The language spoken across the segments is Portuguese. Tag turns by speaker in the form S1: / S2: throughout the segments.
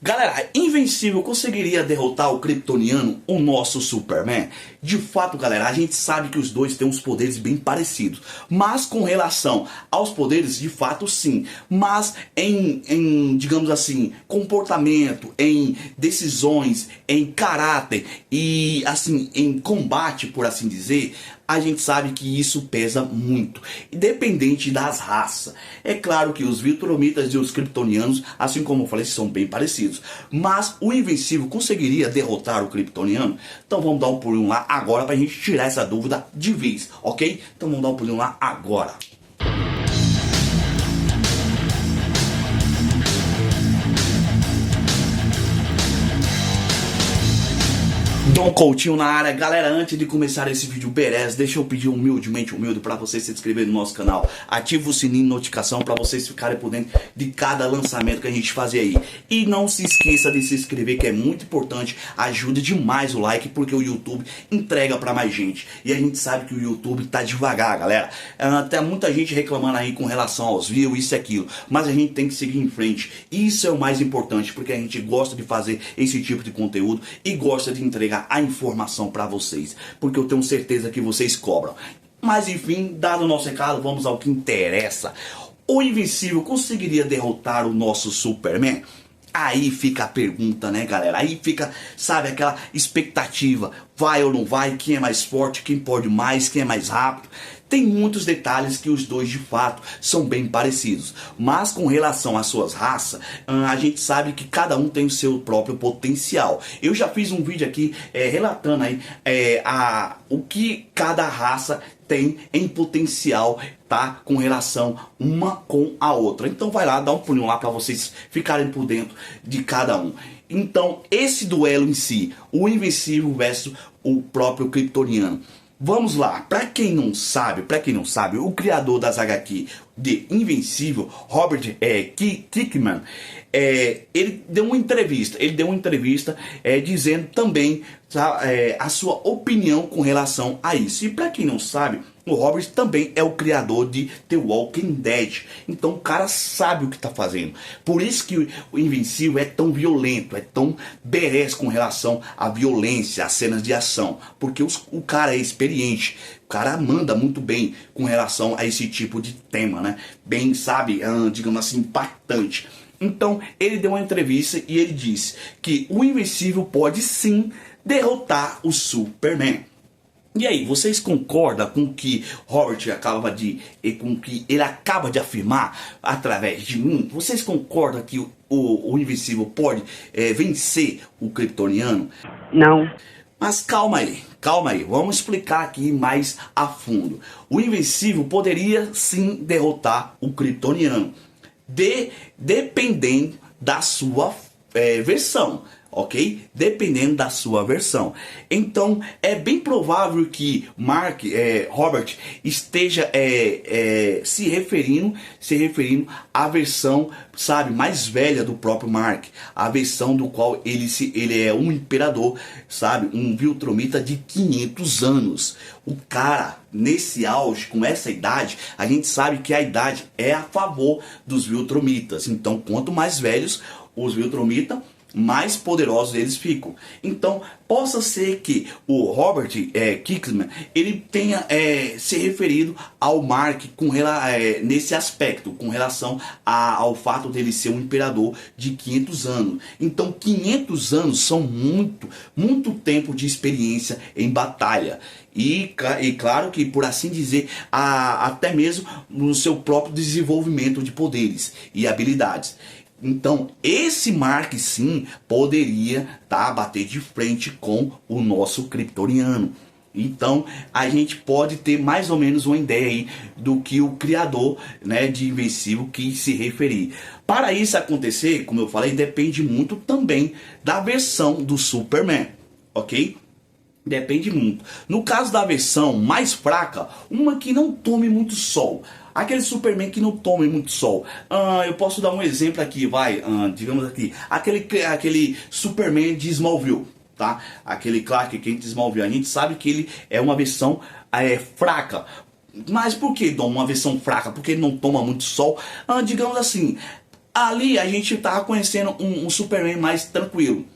S1: Galera, Invencível conseguiria derrotar o Kryptoniano, o nosso Superman? De fato, galera, a gente sabe que os dois têm uns poderes bem parecidos. Mas com relação aos poderes, de fato sim. Mas digamos assim, comportamento, em decisões, em caráter e assim, em combate, por assim dizer, a gente sabe que isso pesa muito, independente das raças. É claro que os Viltrumitas e os Kryptonianos, assim como eu falei, são bem parecidos. Mas o Invencível conseguiria derrotar o Kryptoniano? Então vamos dar um pulinho lá agora pra gente tirar essa dúvida de vez, ok? Então vamos dar um pulinho lá agora. Dom Coutinho na área. Galera, antes de começar esse vídeo beleza, deixa eu pedir humildemente para vocês se inscreverem no nosso canal. Ativa o sininho de notificação para vocês ficarem por dentro de cada lançamento que a gente fazer aí. E não se esqueça de se inscrever, que é muito importante. Ajuda demais o like, porque o YouTube entrega para mais gente. E a gente sabe que o YouTube tá devagar, galera. Tem muita gente reclamando aí com relação aos views, isso e aquilo. Mas a gente tem que seguir em frente. Isso é o mais importante, porque a gente gosta de fazer esse tipo de conteúdo e gosta de entregar a informação para vocês, porque eu tenho certeza que vocês cobram. Mas enfim, dado o nosso recado, vamos ao que interessa. O Invencível conseguiria derrotar o nosso Superman? Aí fica a pergunta, né, galera? Aí fica, sabe, aquela expectativa. Vai ou não vai? Quem é mais forte? Quem pode mais? Quem é mais rápido? Tem muitos detalhes que os dois de fato são bem parecidos. Mas com relação às suas raças, a gente sabe que cada um tem o seu próprio potencial. Eu já fiz um vídeo aqui relatando aí o que cada raça tem em potencial, tá? Com relação uma com a outra. Então vai lá, dá um pulinho lá para vocês ficarem por dentro de cada um. Então esse duelo em si, o Invencível versus o próprio Kryptoniano. Vamos lá, para quem não sabe, o criador das HQ de Invencível, Robert Kirkman, ele deu uma entrevista, dizendo também a sua opinião com relação a isso. E para quem não sabe, o Robert também é o criador de The Walking Dead. Então o cara sabe o que está fazendo. Por isso que o Invencível é tão violento, é tão badass com relação à violência, às cenas de ação. Porque o cara é experiente. O cara manda muito bem com relação a esse tipo de tema, né? Bem, sabe, digamos assim, impactante. Então ele deu uma entrevista e ele disse que o Invencível pode sim derrotar o Superman. E aí, vocês concordam com o que Robert ele acaba de afirmar através de mim? Vocês concordam que o Invencível pode vencer o Kryptoniano?
S2: Não.
S1: Mas calma aí, vamos explicar aqui mais a fundo. O Invencível poderia sim derrotar o Kryptoniano, dependendo da sua versão. Ok? Dependendo da sua versão. Então é bem provável que Robert esteja se referindo à versão, sabe, mais velha do próprio Mark, a versão do qual ele é um imperador, sabe, um Viltrumita de 500 anos. O cara nesse auge, com essa idade, a gente sabe que a idade é a favor dos Viltrumitas. Então quanto mais velhos os Viltrumitas, mais poderosos eles ficam. Então possa ser que o Robert Kirkman ele tenha se referido ao Mark nesse aspecto, com relação ao fato dele ser um imperador de 500 anos. Então 500 anos são muito tempo de experiência em batalha. E claro que, por assim dizer, até mesmo no seu próprio desenvolvimento de poderes e habilidades. Então esse Mark sim poderia bater de frente com o nosso Kryptoniano. Então a gente pode ter mais ou menos uma ideia aí do que o criador, né, de Invencível quis se referir. Para isso acontecer, como eu falei, depende muito também da versão do Superman, ok? Depende muito. No caso da versão mais fraca, uma que não tome muito sol. Aquele Superman que não tome muito sol. Eu posso dar um exemplo aqui, digamos aqui. Aquele Superman de Smallville, tá? Aquele Clark Kent de Smallville. A gente sabe que ele é uma versão fraca. Mas por que, Dom, uma versão fraca? Porque ele não toma muito sol? Digamos assim, Ali a gente tava conhecendo um Superman mais tranquilo,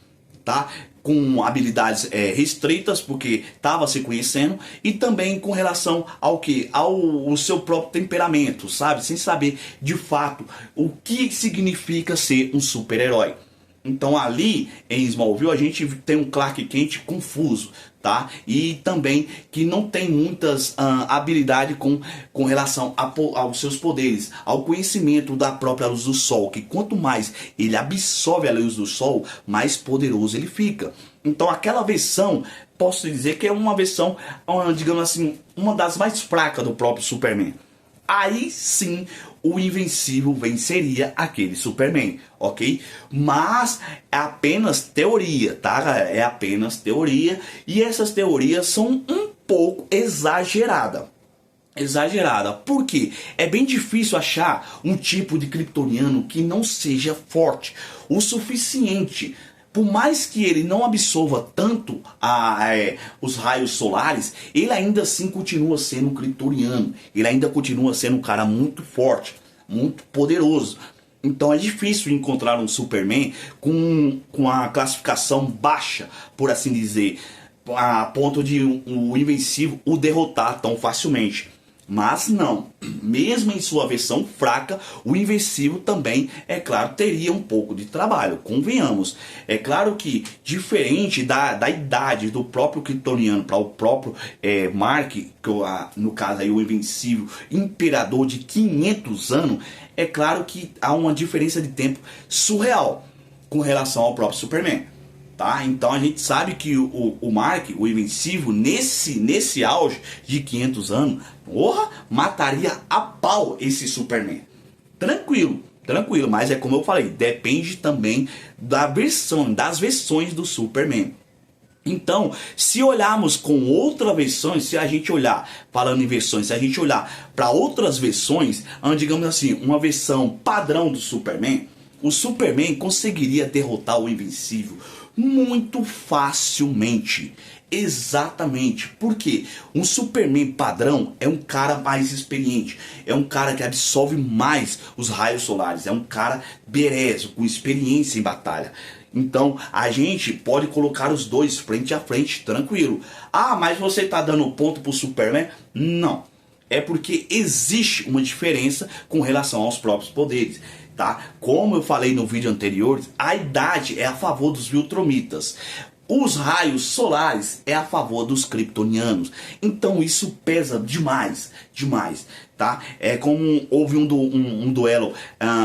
S1: tá? Com habilidades restritas, porque estava se conhecendo, e também com relação ao que? Ao seu próprio temperamento, sabe? Sem saber de fato o que significa ser um super-herói. Então ali em Smallville a gente tem um Clark Kent confuso, tá? E também que não tem muitas habilidade com relação aos seus poderes, ao conhecimento da própria luz do sol, que quanto mais ele absorve a luz do sol, mais poderoso ele fica. Então aquela versão, posso dizer que é uma versão, digamos assim, uma das mais fracas do próprio Superman. Aí sim o Invencível venceria aquele Superman, ok? Mas é apenas teoria, tá? É apenas teoria, e essas teorias são um pouco exageradas. Por quê? É bem difícil achar um tipo de kryptoniano que não seja forte o suficiente. Por mais que ele não absorva tanto os raios solares, ele ainda assim continua sendo um kryptoniano. Ele ainda continua sendo um cara muito forte, muito poderoso. Então é difícil encontrar um Superman com a classificação baixa, por assim dizer, a ponto de o Invencível o derrotar tão facilmente. Mas não, mesmo em sua versão fraca, o Invencível também, é claro, teria um pouco de trabalho, convenhamos. É claro que, diferente da idade do próprio kryptoniano para o próprio Mark, que no caso aí o Invencível, imperador de 500 anos, é claro que há uma diferença de tempo surreal com relação ao próprio Superman. Tá? Então a gente sabe que o Mark, o Invencível, nesse auge de 500 anos, porra, mataria a pau esse Superman. Tranquilo, mas é como eu falei, depende também das versões do Superman. Então, se olharmos com outras versões, se a gente olhar, falando em versões, se a gente olhar para outras versões, digamos assim, uma versão padrão do Superman, o Superman conseguiria derrotar o Invencível muito facilmente. Exatamente. Porque um Superman padrão é um cara mais experiente, é um cara que absorve mais os raios solares, é um cara berezo, com experiência em batalha. Então a gente pode colocar os dois frente a frente, tranquilo. Ah, mas você está dando ponto pro Superman? Não. É porque existe uma diferença com relação aos próprios poderes. Tá? Como eu falei no vídeo anterior, a idade é a favor dos Viltromitas. Os raios solares é a favor dos kryptonianos. Então isso pesa demais, tá? É como houve um duelo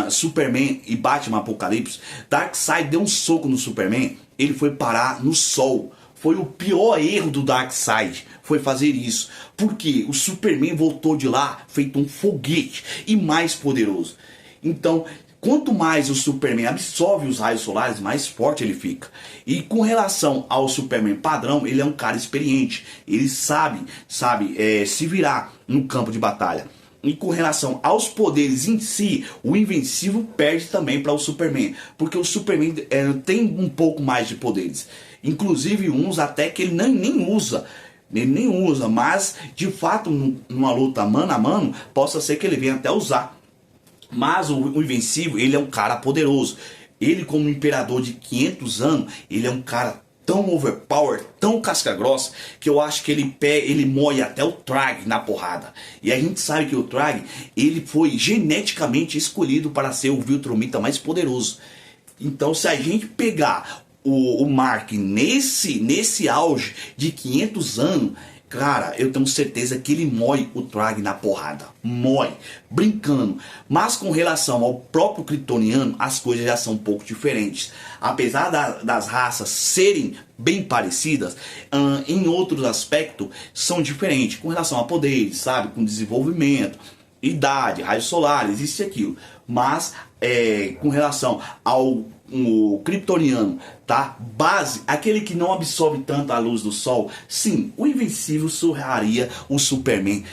S1: Superman e Batman Apocalipse. Darkseid deu um soco no Superman, ele foi parar no sol. Foi o pior erro do Darkseid, foi fazer isso. Porque o Superman voltou de lá feito um foguete e mais poderoso. Então, quanto mais o Superman absorve os raios solares, mais forte ele fica. E com relação ao Superman padrão, ele é um cara experiente. Ele sabe se virar no campo de batalha. E com relação aos poderes em si, o Invencível perde também para o Superman. Porque o Superman tem um pouco mais de poderes. Inclusive uns até que ele nem usa. Ele nem usa, mas de fato numa luta mano a mano, possa ser que ele venha até usar. Mas o Invencível, ele é um cara poderoso. Ele, como imperador de 500 anos, ele é um cara tão overpowered, tão casca grossa, que eu acho que ele moe até o Trag na porrada. E a gente sabe que o Trag, ele foi geneticamente escolhido para ser o Viltromita mais poderoso. Então, se a gente pegar o Mark nesse auge de 500 anos, cara, eu tenho certeza que ele moe o Trag na porrada. Moe, brincando. Mas com relação ao próprio kryptoniano, as coisas já são um pouco diferentes. Apesar das raças serem bem parecidas, em outros aspectos são diferentes. Com relação a poderes, sabe? Com desenvolvimento, idade, raios solares, isso e aquilo. Mas com relação ao kryptoniano, tá? Base, aquele que não absorve tanto a luz do sol, sim, o Invencível surraria o Superman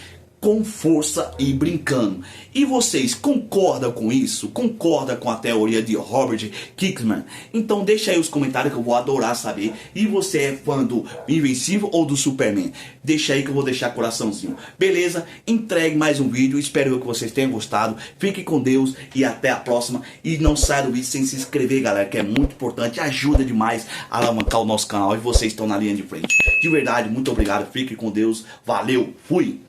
S1: com força e brincando. E vocês concordam com isso? Concordam com a teoria de Robert Kirkman? Então deixa aí os comentários que eu vou adorar saber. E você é fã do Invencível ou do Superman? Deixa aí que eu vou deixar coraçãozinho. Beleza? Entregue mais um vídeo. Espero que vocês tenham gostado. Fique com Deus e até a próxima. E não saia do vídeo sem se inscrever, galera, que é muito importante. Ajuda demais a alavancar o nosso canal. E vocês estão na linha de frente. De verdade, muito obrigado. Fique com Deus. Valeu. Fui.